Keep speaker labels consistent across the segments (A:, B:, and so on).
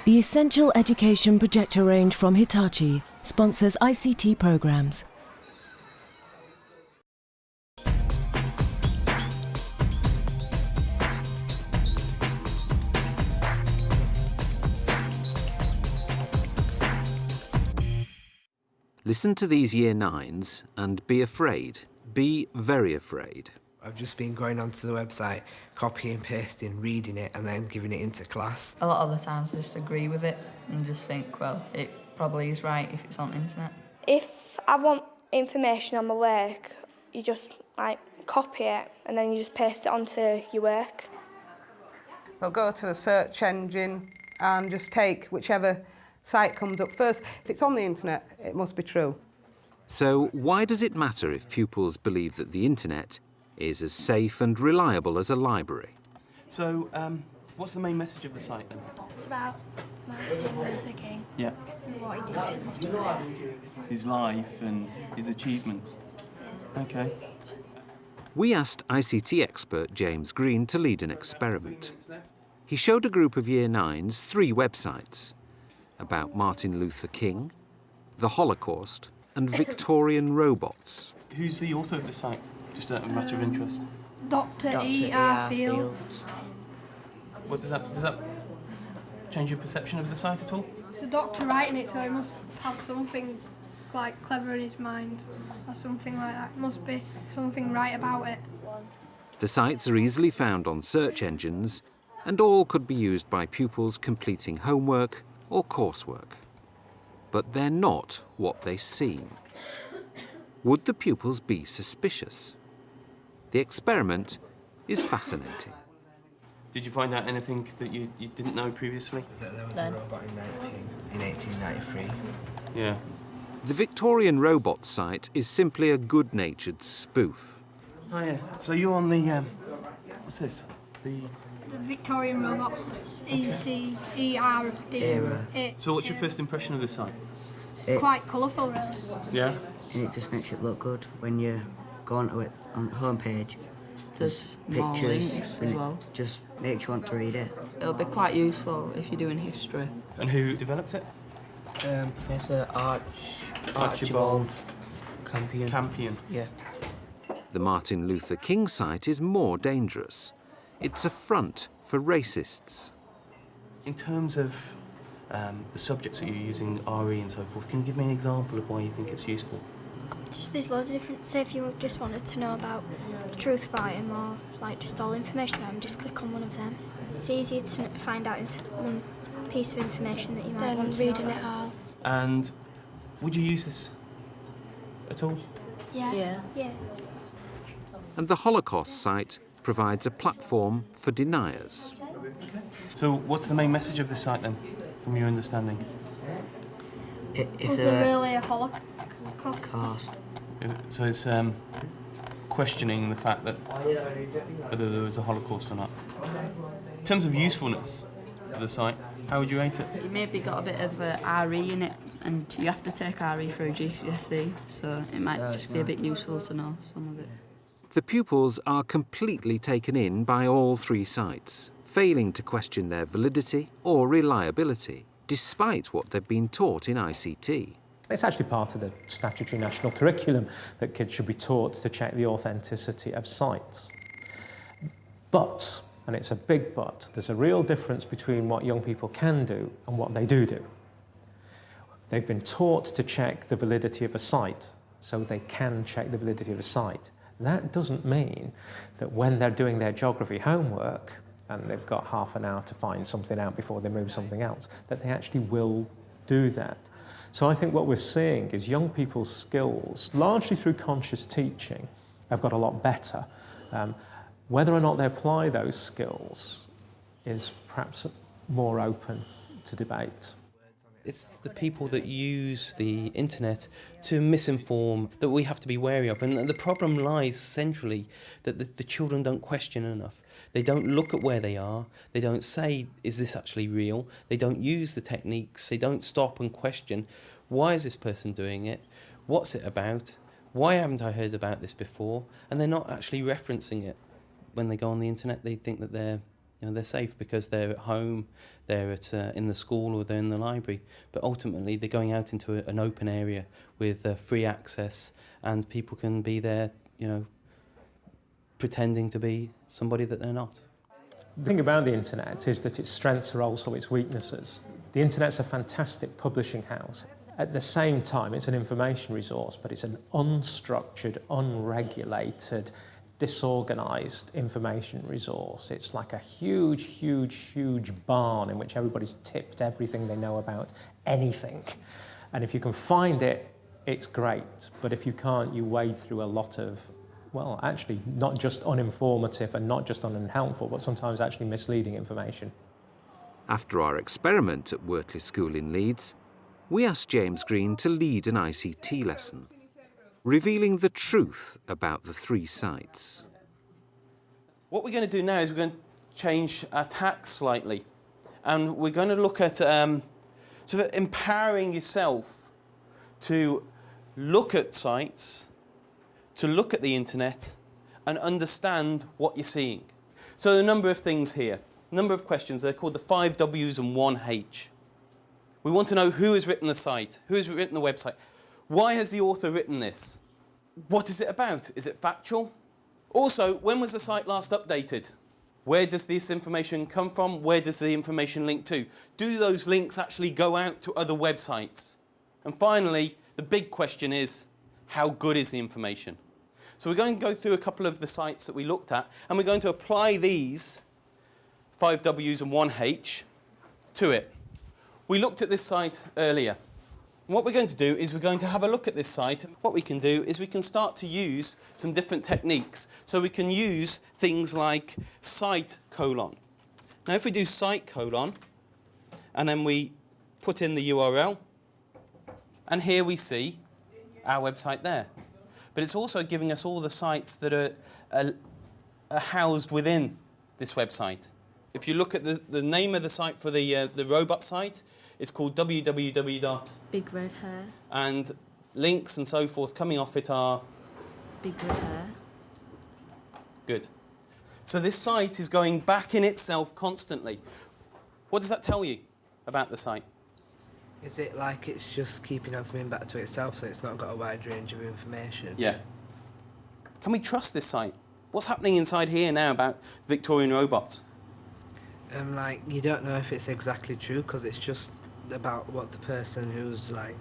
A: The Essential Education Projector range from Hitachi sponsors ICT programs.
B: Listen to these Year 9s and be afraid. Be very afraid.
C: I've just been going onto the website, copying, pasting, reading it and then giving it into class.
D: A lot of the times I just agree with it and just think, well, it probably is right if it's on the internet.
E: If I want information on my work, you just copy it and then you just paste it onto your work.
F: They'll go to a search engine and just take whichever site comes up first. If it's on the internet, it must be true.
B: So why does it matter if pupils believe that the internet is as safe and reliable as a library?
G: So, what's the main message of the site then?
H: It's about Martin Luther King.
G: Yeah.
H: And what he did and stuff.
G: His life and his achievements.
H: Yeah.
G: OK.
B: We asked ICT expert James Green to lead an experiment. He showed a group of Year 9s 3 websites about Martin Luther King, the Holocaust and Victorian robots.
G: Who's the author of the site? Just a matter of interest.
H: Dr. E.R. Fields.
G: What does that change your perception of the site at all?
I: It's a doctor writing it, so he must have something clever in his mind or something like that. Must be something right about it.
B: The sites are easily found on search engines and all could be used by pupils completing homework or coursework. But they're not what they seem. Would the pupils be suspicious? The experiment is fascinating.
G: Did you find out anything that you didn't know previously?
C: There was a robot in 1893.
G: Yeah.
B: The Victorian robot site is simply a good-natured spoof.
G: Oh yeah. So you're on the what's this?
I: The Victorian robot, ECERD.
G: So what's your first impression of the site?
I: Quite colourful, really.
G: Yeah.
J: And it just makes it look good when you go onto it on the homepage.
D: There's
J: Pictures,
D: more links as
J: and
D: well.
J: it just makes you want to read it.
D: It'll be quite useful if you're doing history.
G: And who developed it?
C: Professor
G: Archibald
C: Campion. Yeah.
B: The Martin Luther King site is more dangerous. It's a front for racists.
G: In terms of the subjects that you're using, RE and so forth, can you give me an example of why you think it's useful?
H: Just there's loads of different, say if you just wanted to know about the truth about him or just all information about him, just click on one of them. It's easier to find out one piece of information that you might want to know about. It all.
G: And would you use this at all?
H: Yeah.
B: And the Holocaust site provides a platform for deniers.
G: So what's the main message of the site then, from your understanding?
I: Was there really a Holocaust?
G: So it's questioning the fact that whether there was a Holocaust or not. In terms of usefulness of the site, how would you rate it?
D: You maybe got a bit of RE in it, and you have to take RE for a GCSE, so it might just be a bit useful to know some of it.
B: The pupils are completely taken in by all 3 sites, failing to question their validity or reliability, despite what they've been taught in ICT.
K: It's actually part of the statutory national curriculum that kids should be taught to check the authenticity of sites. But, and it's a big but, there's a real difference between what young people can do and what they do. They've been taught to check the validity of a site, so they can check the validity of a site. That doesn't mean that when they're doing their geography homework, and they've got half an hour to find something out before they move something else, that they actually will do that. So I think what we're seeing is young people's skills, largely through conscious teaching, have got a lot better. Whether or not they apply those skills is perhaps more open to debate.
L: It's the people that use the internet to misinform that we have to be wary of. And the problem lies centrally that the children don't question enough. They don't look at where they are. They don't say, is this actually real? They don't use the techniques. They don't stop and question, why is this person doing it? What's it about? Why haven't I heard about this before? And they're not actually referencing it. When they go on the internet, they think that they're You know, they're safe because they're at home, they're in the school, or they're in the library. But ultimately, they're going out into an open area with free access, and people can be there, you know, pretending to be somebody that they're not.
K: The thing about the internet is that its strengths are also its weaknesses. The internet's a fantastic publishing house. At the same time, it's an information resource, but it's an unstructured, unregulated, disorganised information resource. It's like a huge, huge, huge barn in which everybody's tipped everything they know about anything. And if you can find it, it's great. But if you can't, you wade through a lot of, well, actually, not just uninformative and not just unhelpful, but sometimes actually misleading information.
B: After our experiment at Wortley School in Leeds, we asked James Green to lead an ICT lesson, revealing the truth about the 3 sites.
L: What we're going to do now is we're going to change our tack slightly, and we're going to look at sort of empowering yourself to look at sites, to look at the internet, and understand what you're seeing. So a number of things here, a number of questions. They're called the 5 W's and 1 H. We want to know who has written the site, who has written the website. Why has the author written this? What is it about? Is it factual? Also, when was the site last updated? Where does this information come from? Where does the information link to? Do those links actually go out to other websites? And finally, the big question is, how good is the information? So we're going to go through a couple of the sites that we looked at, and we're going to apply these 5 W's and 1 H to it. We looked at this site earlier. And what we're going to do is we're going to have a look at this site. What we can do is we can start to use some different techniques. So we can use things like site colon. Now if we do site colon, and then we put in the URL, and here we see our website there. But it's also giving us all the sites that are housed within this website. If you look at the name of the site for the robot site, it's called www.
D: Big Red Hair.
L: And links and so forth coming off it are...
D: Big Red Hair.
L: Good. So this site is going back in itself constantly. What does that tell you about the site?
C: Is it like it's just keeping on coming back to itself, so it's not got a wide range of information?
L: Yeah. Can we trust this site? What's happening inside here now about Victorian robots?
C: Like, you don't know if it's exactly true, because it's just about what the person who's, like,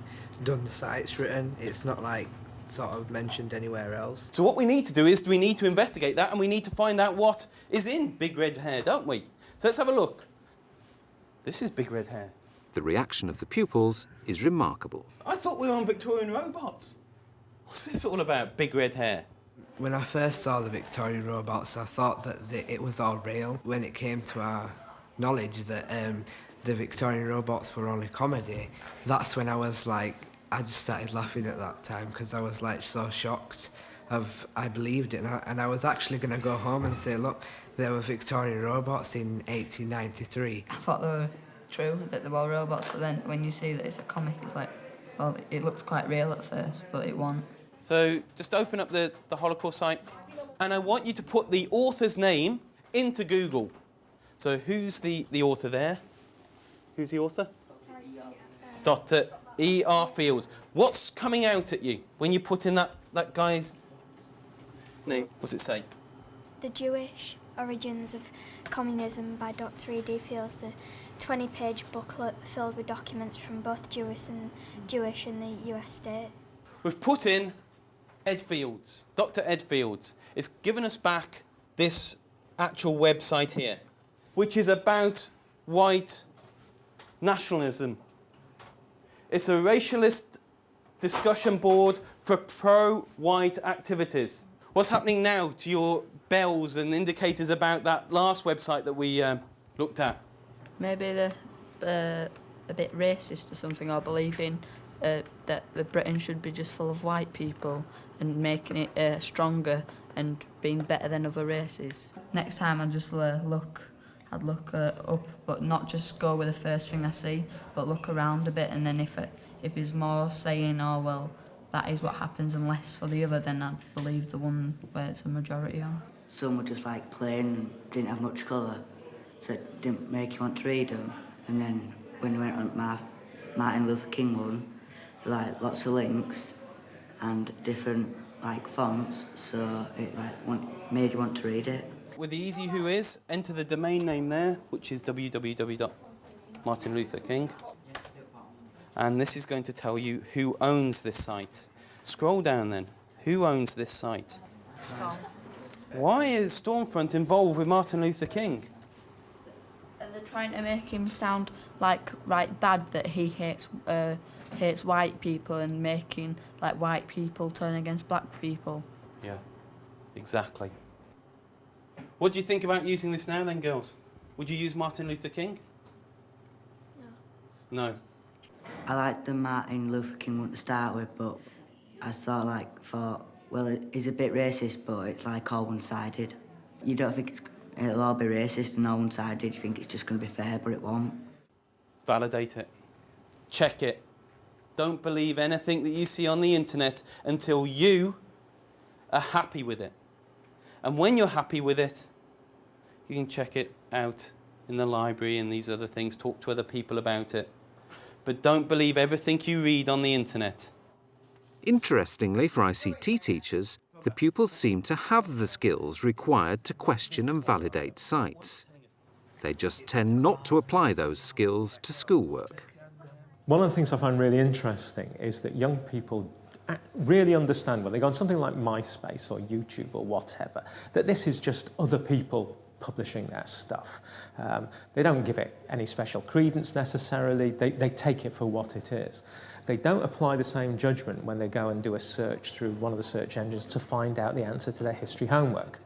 C: done the site's written. It's not, like, sort of mentioned anywhere else.
L: So what we need to do is we need to investigate that, and we need to find out what is in Big Red Hair, don't we? So let's have a look. This is Big Red Hair.
B: The reaction of the pupils is remarkable.
L: I thought we were on Victorian robots. What's this all about, Big Red Hair?
C: When I first saw the Victorian robots, I thought that it was all real. When it came to our knowledge that the Victorian robots were only comedy, that's when I was like, I just started laughing at that time, because I was like so shocked. I believed it, and I was actually going to go home and say, look, there were Victorian robots in 1893.
D: I thought they were true, that they were robots, but then when you see that it's a comic, it's like, well, it looks quite real at first, but it won't.
L: So just open up the Holocaust site, and I want you to put the author's name into Google. So who's the author there? Who's the author? Dr. E.R. Fields. What's coming out at you when you put in that guy's name? What's it say?
H: The Jewish Origins of Communism by Dr. E.D. Fields, the 20-page booklet filled with documents from both Jewish and the US state.
L: We've put in Ed Fields, Dr. Ed Fields. It's given us back this actual website here, which is about white nationalism. It's a racialist discussion board for pro-white activities. What's happening now to your bells and indicators about that last website that we looked at?
D: Maybe they're a bit racist or something, or believing that Britain should be just full of white people and making it stronger and being better than other races. Next time I'd just look up, but not just go with the first thing I see, but look around a bit, and then if there's more saying, oh well, that is what happens, and less for the other, then I'd believe the one where it's a majority on.
J: Some were just like plain and didn't have much colour, so it didn't make you want to read them. And then when we went on Martin Luther King one, there were like lots of links and different like fonts, so it like made you want to read it.
L: With the easy who is, enter the domain name there, which is www.martinlutherking. And this is going to tell you who owns this site. Scroll down then. Who owns this site?
D: Storm.
L: Why is Stormfront involved with Martin Luther King?
D: And they're trying to make him sound like right bad, that he hates white people and making like white people turn against black people.
L: Yeah, exactly. What do you think about using this now then, girls? Would you use Martin Luther King? No. No.
J: I liked the Martin Luther King one to start with, but I thought, well, he's a bit racist, but it's like all one-sided. You don't think it'll all be racist and all one-sided. You think it's just going to be fair, but it won't.
L: Validate it. Check it. Don't believe anything that you see on the internet until you are happy with it. And when you're happy with it, you can check it out in the library and these other things, talk to other people about it. But don't believe everything you read on the internet.
B: Interestingly, for ICT teachers, the pupils seem to have the skills required to question and validate sites. They just tend not to apply those skills to schoolwork.
K: One of the things I find really interesting is that young people really understand when they go on something like MySpace or YouTube or whatever, that this is just other people publishing their stuff. They don't give it any special credence necessarily, they take it for what it is. They don't apply the same judgment when they go and do a search through one of the search engines to find out the answer to their history homework.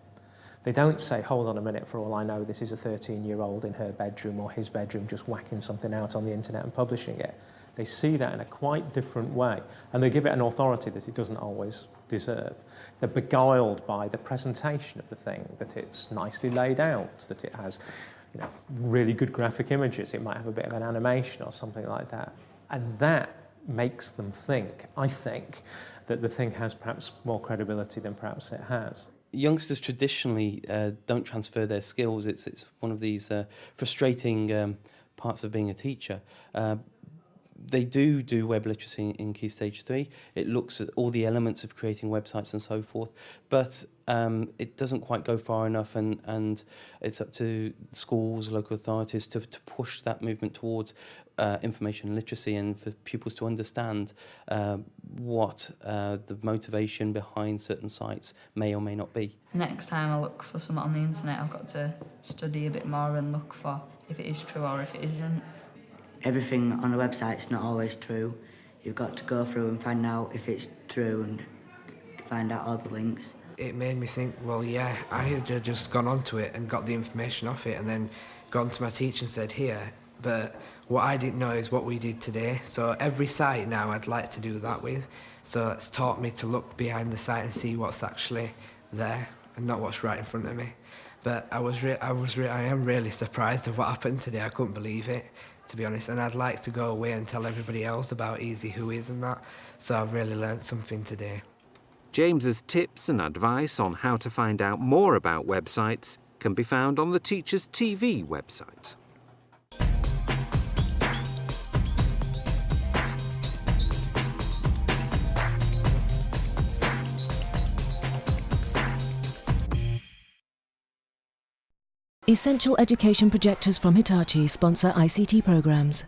K: They don't say, hold on a minute, for all I know, this is a 13-year-old in her bedroom or his bedroom just whacking something out on the internet and publishing it. They see that in a quite different way, and they give it an authority that it doesn't always deserve. They're beguiled by the presentation of the thing, that it's nicely laid out, that it has, really good graphic images, it might have a bit of an animation or something like that. And that makes them think, I think, that the thing has perhaps more credibility than perhaps it has.
L: Youngsters traditionally don't transfer their skills. It's one of these frustrating parts of being a teacher. They do web literacy in Key Stage 3. It looks at all the elements of creating websites and so forth, but it doesn't quite go far enough, and it's up to schools, local authorities to push that movement towards information literacy and for pupils to understand what the motivation behind certain sites may or may not be.
D: Next time I look for something on the internet, I've got to study a bit more and look for if it is true or if it isn't.
J: Everything on a website's not always true. You've got to go through and find out if it's true and find out all the links.
C: It made me think, well, yeah, I had just gone onto it and got the information off it and then gone to my teacher and said, here. But what I didn't know is what we did today. So every site now I'd like to do that with. So it's taught me to look behind the site and see what's actually there and not what's right in front of me. But I am really surprised at what happened today. I couldn't believe it, to be honest. And I'd like to go away and tell everybody else about Easy Who Is and that. So I've really learnt something today.
B: James's tips and advice on how to find out more about websites can be found on the Teachers TV website.
A: Essential education projectors from Hitachi sponsor ICT programs.